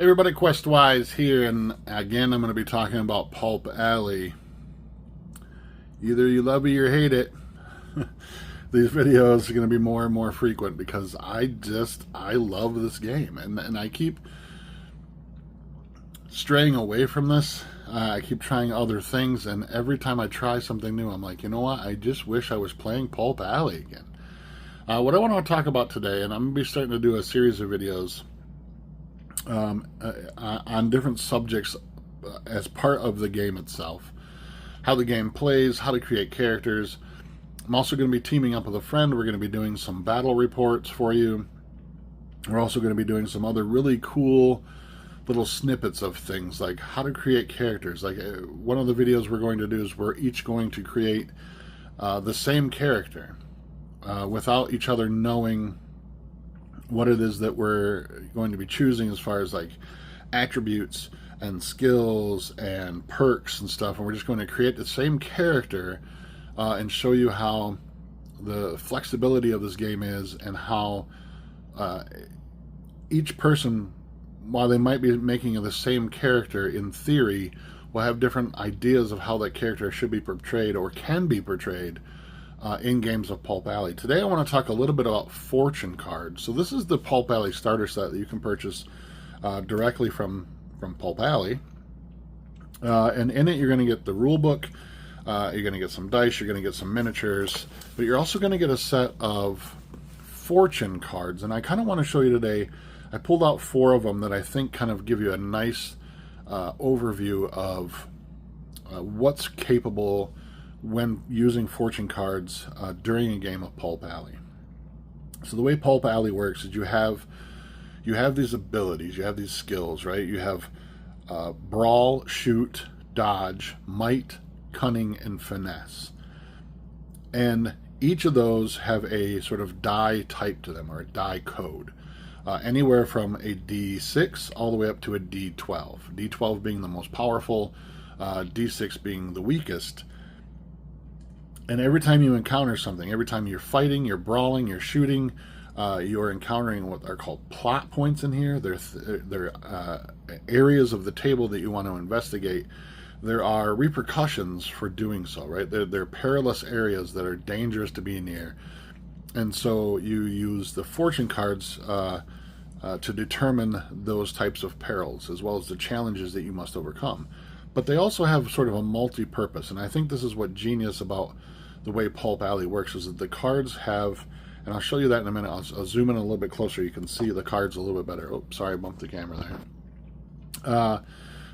Everybody, Questwise here, and again I'm going to be talking about Pulp Alley. Either you love it or hate it. These videos are going to be more and more frequent because I love this game, and I keep straying away from this. I keep trying other things, and every time I try something new, I'm like, you know what? I just wish I was playing Pulp Alley again. What I want to talk about today, and I'm going to be starting to do a series of videos on different subjects as part of the game itself. How the game plays, how to create characters. I'm also going to be teaming up with a friend. We're going to be doing some battle reports for you. We're also going to be doing some other really cool little snippets of things, like how to create characters. Like one of the videos we're going to do is we're each going to create the same character without each other knowing what it is that we're going to be choosing as far as like attributes and skills and perks and stuff, and we're just going to create the same character and show you how the flexibility of this game is, and how each person, while they might be making the same character in theory, will have different ideas of how that character should be portrayed or can be portrayed in games of Pulp Alley. Today I want to talk a little bit about fortune cards. So this is the Pulp Alley starter set that you can purchase directly from Pulp Alley. And in it you're going to get the rule book, you're going to get some dice, you're going to get some miniatures, but you're also going to get a set of fortune cards. And I kind of want to show you today, I pulled out 4 of them that I think kind of give you a nice overview of what's capable when using fortune cards during a game of Pulp Alley. So the way Pulp Alley works is you have these abilities, you have these skills, right? You have brawl, shoot, dodge, might, cunning, and finesse. And each of those have a sort of die type to them, or a die code. Anywhere from a D6 all the way up to a D12. D12 being the most powerful, D6 being the weakest. And every time you encounter something, every time you're fighting, you're brawling, you're shooting, you're encountering what are called plot points in here. They're areas of the table that you want to investigate. There are repercussions for doing so, right? They're perilous areas that are dangerous to be near. And so you use the fortune cards to determine those types of perils, as well as the challenges that you must overcome. But they also have sort of a multi-purpose, and I think this is what genius about the way Pulp Alley works, is that the cards have, and I'll show you that in a minute, I'll zoom in a little bit closer, you can see the cards a little bit better. Oh, sorry, I bumped the camera there.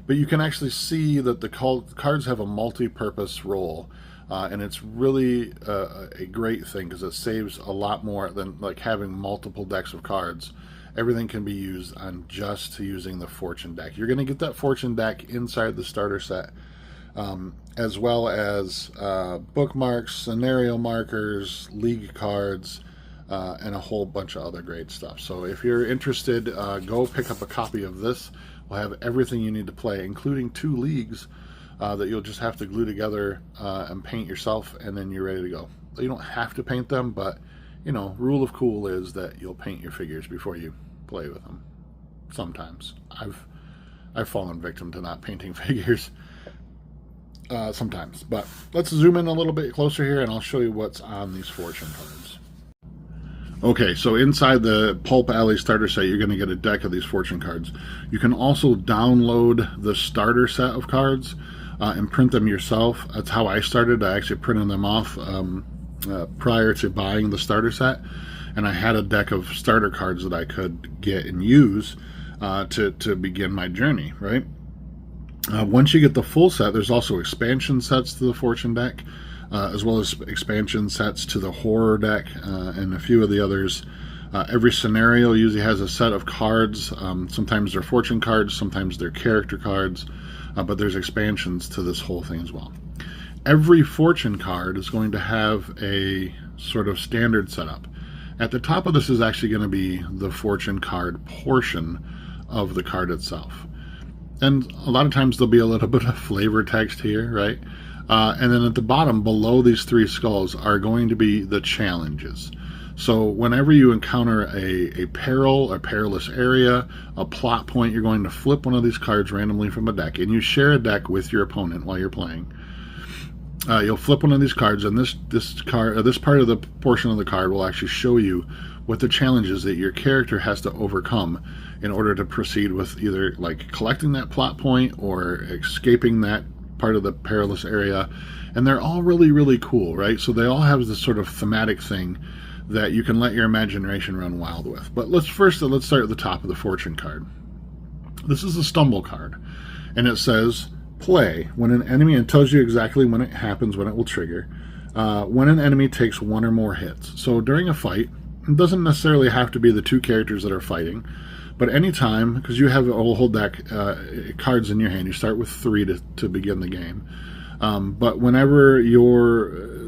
But you can actually see that the cards have a multi-purpose role, and it's really a great thing because it saves a lot more than like having multiple decks of cards. Everything can be used on just using the fortune deck. You're going to get that fortune deck inside the starter set, as well as bookmarks, scenario markers, league cards, and a whole bunch of other great stuff. So if you're interested, go pick up a copy of this. We'll have everything you need to play, including 2 leagues that you'll just have to glue together and paint yourself, and then you're ready to go. You don't have to paint them, but you know, rule of cool is that you'll paint your figures before you play with them. Sometimes I've fallen victim to not painting figures sometimes. But let's zoom in a little bit closer here, and I'll show you what's on these fortune cards. Okay, so inside the Pulp Alley starter set, you're going to get a deck of these fortune cards. You can also download the starter set of cards and print them yourself. That's how I started. I actually printed them off prior to buying the starter set, and I had a deck of starter cards that I could get and use to begin my journey, right? Once you get the full set, there's also expansion sets to the fortune deck, as well as expansion sets to the horror deck and a few of the others. Every scenario usually has a set of cards. Sometimes they're fortune cards, sometimes they're character cards, but there's expansions to this whole thing as well. Every fortune card is going to have a sort of standard setup. At the top of this is actually going to be the fortune card portion of the card itself. And a lot of times there'll be a little bit of flavor text here, right? And then at the bottom, below these 3 skulls, are going to be the challenges. So whenever you encounter a peril, a perilous area, a plot point, you're going to flip one of these cards randomly from a deck, and you share a deck with your opponent while you're playing. You'll flip one of these cards, and this part of the portion of the card will actually show you what the challenges that your character has to overcome in order to proceed with either like collecting that plot point or escaping that part of the perilous area. And they're all really, really cool, right? So they all have this sort of thematic thing that you can let your imagination run wild with. But let's start at the top of the fortune card. This is a stumble card, and it says play when an enemy, and tells you exactly when it happens, when it will trigger, when an enemy takes one or more hits. So during a fight, it doesn't necessarily have to be the two characters that are fighting, but anytime, because you have a whole deck cards in your hand, you start with 3 to begin the game. But whenever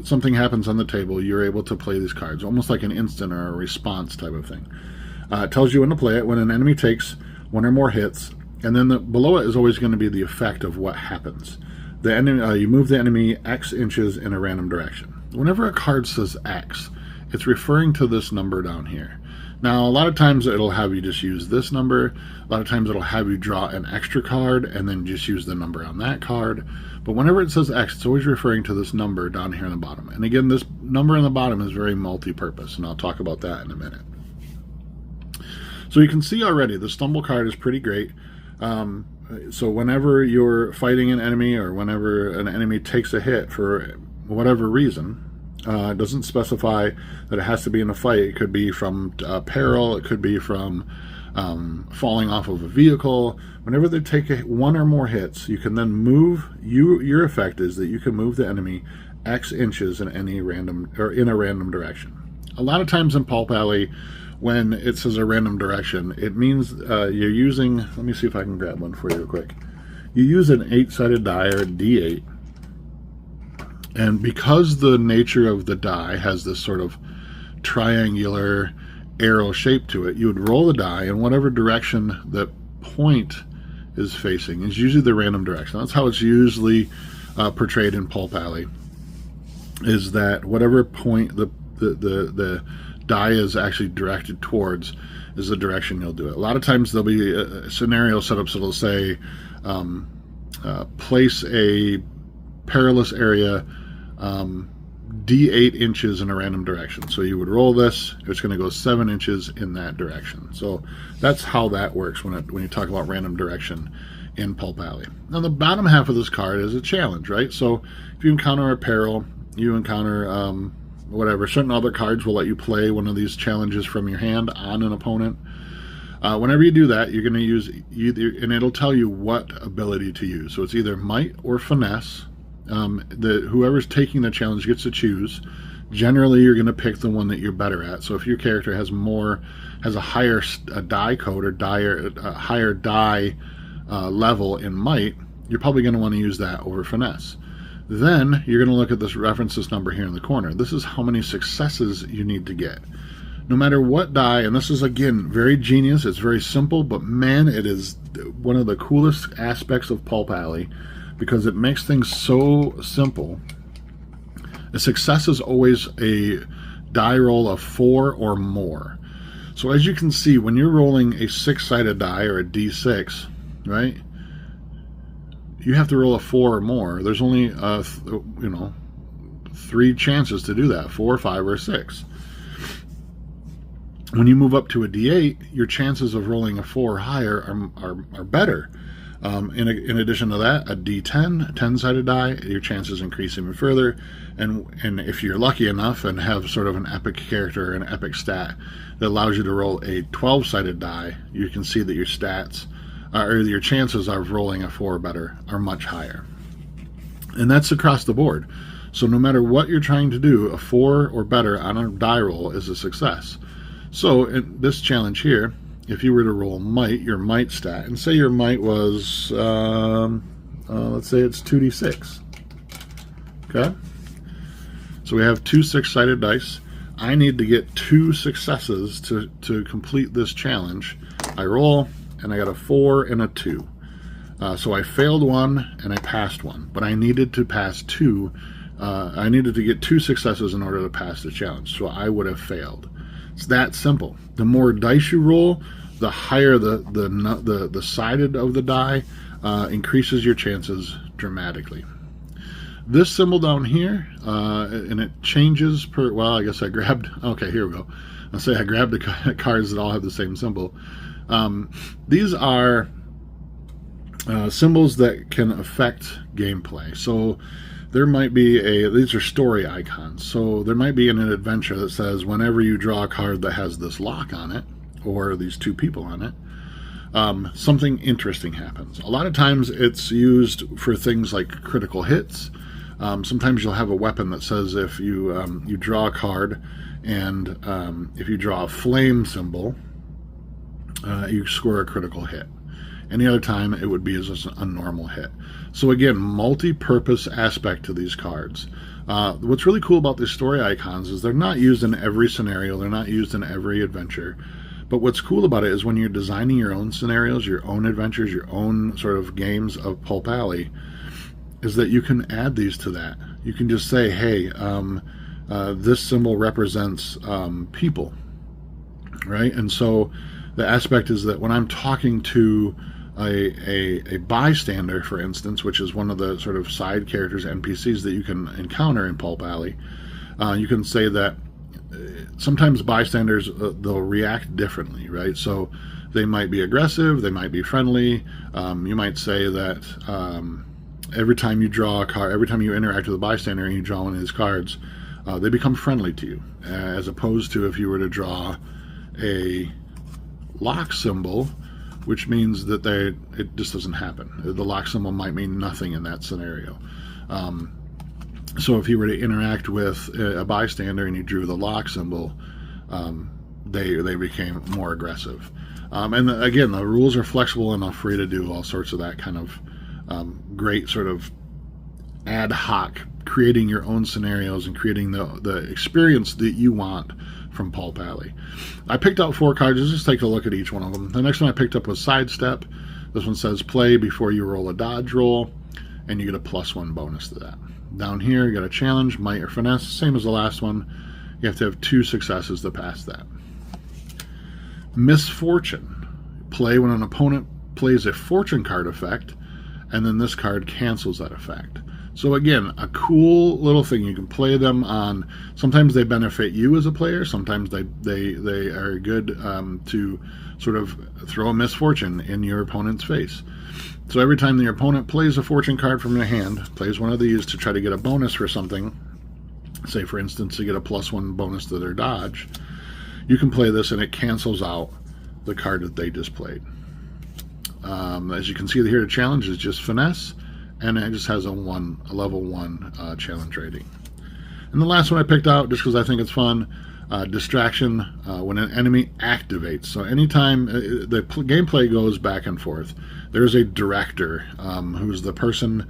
something happens on the table, you're able to play these cards, almost like an instant or a response type of thing. It tells you when to play it when an enemy takes one or more hits, and then below it is always going to be the effect of what happens. The enemy, you move the enemy X inches in a random direction. Whenever a card says X, it's referring to this number down here. Now, a lot of times it'll have you just use this number. A lot of times it'll have you draw an extra card and then just use the number on that card. But whenever it says X, it's always referring to this number down here on the bottom. And again, this number on the bottom is very multi-purpose, and I'll talk about that in a minute. So you can see already the stumble card is pretty great. So whenever you're fighting an enemy, or whenever an enemy takes a hit for whatever reason, it doesn't specify that it has to be in a fight. It could be from peril. It could be from falling off of a vehicle. Whenever they take one or more hits, you can then move. Your effect is that you can move the enemy X inches in a random direction. A lot of times in Pulp Alley, when it says a random direction, it means you're using. Let me see if I can grab one for you real quick. You use an 8-sided die, or a D8. And because the nature of the die has this sort of triangular arrow shape to it, you would roll the die in whatever direction the point is facing. Is usually the random direction. That's how it's usually portrayed in Pulp Alley, is that whatever point the die is actually directed towards is the direction you'll do it. A lot of times there'll be a scenario set up, so it'll say place a perilous area D8 inches in a random direction. So you would roll this, it's going to go 7 inches in that direction. So that's how that works when you talk about random direction in Pulp Alley. Now the bottom half of this card is a challenge, right? So if you encounter a peril, you encounter whatever, certain other cards will let you play one of these challenges from your hand on an opponent. Whenever you do that, you're going to use either, and it'll tell you what ability to use. So it's either might or finesse. Whoever's taking the challenge gets to choose. Generally, you're going to pick the one that you're better at. So if your character has a higher die code, or higher die level in might, you're probably going to want to use that over finesse. Then you're going to look at this reference number here in the corner. This is how many successes you need to get. No matter what die, and this is again very genius, it's very simple, but man, it is one of the coolest aspects of Pulp Alley, because it makes things so simple. A success is always a die roll of 4 or more. So as you can see, when you're rolling a 6-sided die, or a D6, right, you have to roll a 4 or more. There's only 3 chances to do that: 4, 5, or 6. When you move up to a D8, your chances of rolling a 4 or higher are better. In addition to that, a D10, 10-sided die, your chances increase even further. And if you're lucky enough and have sort of an epic character, an epic stat that allows you to roll a 12-sided die, you can see that your stats, or your chances of rolling a 4 or better, are much higher. And that's across the board. So no matter what you're trying to do, a 4 or better on a die roll is a success. So in this challenge here, if you were to roll might, your might stat, and say your might was, let's say it's 2d6. Okay? So we have 2 6-sided dice. I need to get 2 successes to complete this challenge. I roll, and I got a 4 and a 2. So I failed 1 and I passed 1, but I needed to pass 2. I needed to get 2 successes in order to pass the challenge, so I would have failed. It's that simple. The more dice you roll, the higher the sided of the die increases your chances dramatically. This symbol down here, and it changes per. Well, I guess I grabbed. Okay, here we go. I'll say I grabbed the cards that all have the same symbol. These are symbols that can affect gameplay. So there might be these are story icons. So there might be in an adventure that says whenever you draw a card that has this lock on it, or these two people on it, something interesting happens. A lot of times it's used for things like critical hits. Sometimes you'll have a weapon that says if you draw a card, and if you draw a flame symbol, you score a critical hit. Any other time it would be as a normal hit. So again, multi-purpose aspect to these cards. What's really cool about these story icons is they're not used in every scenario, they're not used in every adventure. But what's cool about it is when you're designing your own scenarios, your own adventures, your own sort of games of Pulp Alley, is that you can add these to that. You can just say, hey, this symbol represents people, right? And so the aspect is that when I'm talking to a bystander, for instance, which is one of the sort of side characters, NPCs that you can encounter in Pulp Alley, you can say that sometimes bystanders, they'll react differently, right? So they might be aggressive, they might be friendly. You might say that every time you draw a card, every time you interact with a bystander and you draw one of these cards, they become friendly to you, as opposed to if you were to draw a lock symbol, which means that it just doesn't happen. The lock symbol might mean nothing in that scenario. So if you were to interact with a bystander and you drew the lock symbol, they became more aggressive. And again, the rules are flexible enough for you to do all sorts of that kind of great sort of ad hoc, creating your own scenarios and creating the experience that you want from Pulp Alley. I picked out 4 cards. Let's just take a look at each one of them. The next one I picked up was Sidestep. This one says play before you roll a dodge roll, and you get a +1 bonus to that. Down here, you got a challenge, might or finesse, same as the last one. You have to have 2 successes to pass that. Misfortune. Play when an opponent plays a fortune card effect, and then this card cancels that effect. So again, a cool little thing. You can play them on. Sometimes they benefit you as a player. Sometimes they are good to sort of throw a misfortune in your opponent's face. So every time your opponent plays a fortune card from your hand, plays one of these to try to get a bonus for something, say for instance to get a +1 bonus to their dodge, you can play this and it cancels out the card that they just played. As you can see here, the challenge is just finesse, and it just has a level 1 challenge rating. And the last one I picked out, just because I think it's fun, distraction when an enemy activates. So anytime the gameplay goes back and forth, there's a director who's the person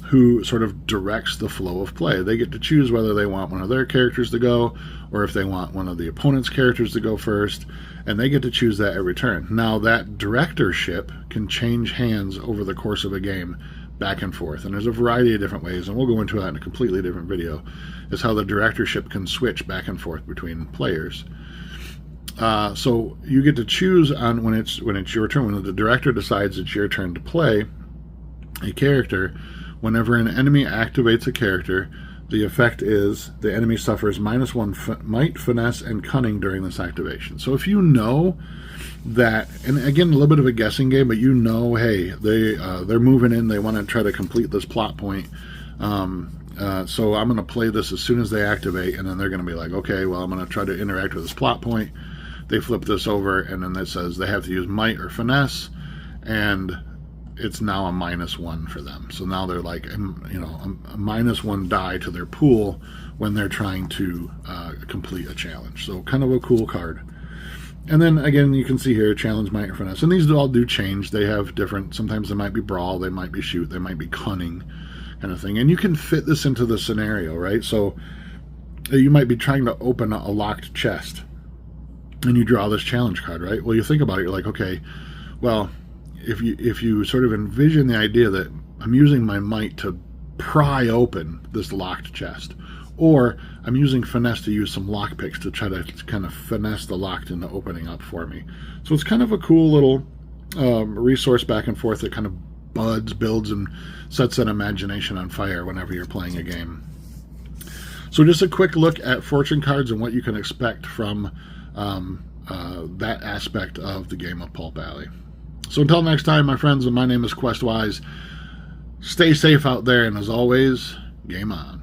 who sort of directs the flow of play. They get to choose whether they want one of their characters to go, or if they want one of the opponent's characters to go first, and they get to choose that every turn. Now that directorship can change hands over the course of a game, back and forth, and there's a variety of different ways, and we'll go into that in a completely different video, is how the directorship can switch back and forth between players. So you get to choose on when it's your turn. When the director decides it's your turn to play a character, whenever an enemy activates a character, the effect is the enemy suffers -1 might, finesse, and cunning during this activation. So if you know that, and again, a little bit of a guessing game, but you know, hey, they're moving in, they want to try to complete this plot point, so I'm going to play this as soon as they activate, and then they're going to be like, okay, well, I'm going to try to interact with this plot point. They flip this over, and then it says they have to use might or finesse, and it's now a -1 for them. So now they're like, a -1 die to their pool when they're trying to complete a challenge. So kind of a cool card. And then again, you can see here, challenge, might, or finesse. And these all do change. They have different, sometimes they might be brawl, they might be shoot, they might be cunning kind of thing. And you can fit this into the scenario, right? So you might be trying to open a locked chest, and you draw this challenge card, right? Well, you think about it, you're like, okay, well, if you sort of envision the idea that I'm using my might to pry open this locked chest, or I'm using finesse to use some lock picks to try to kind of finesse the lock into opening up for me. So it's kind of a cool little resource back and forth that kind of builds, and sets that imagination on fire whenever you're playing a game. So just a quick look at fortune cards and what you can expect from that aspect of the game of Pulp Alley. So until next time, my friends, my name is Questwise. Stay safe out there, and as always, game on.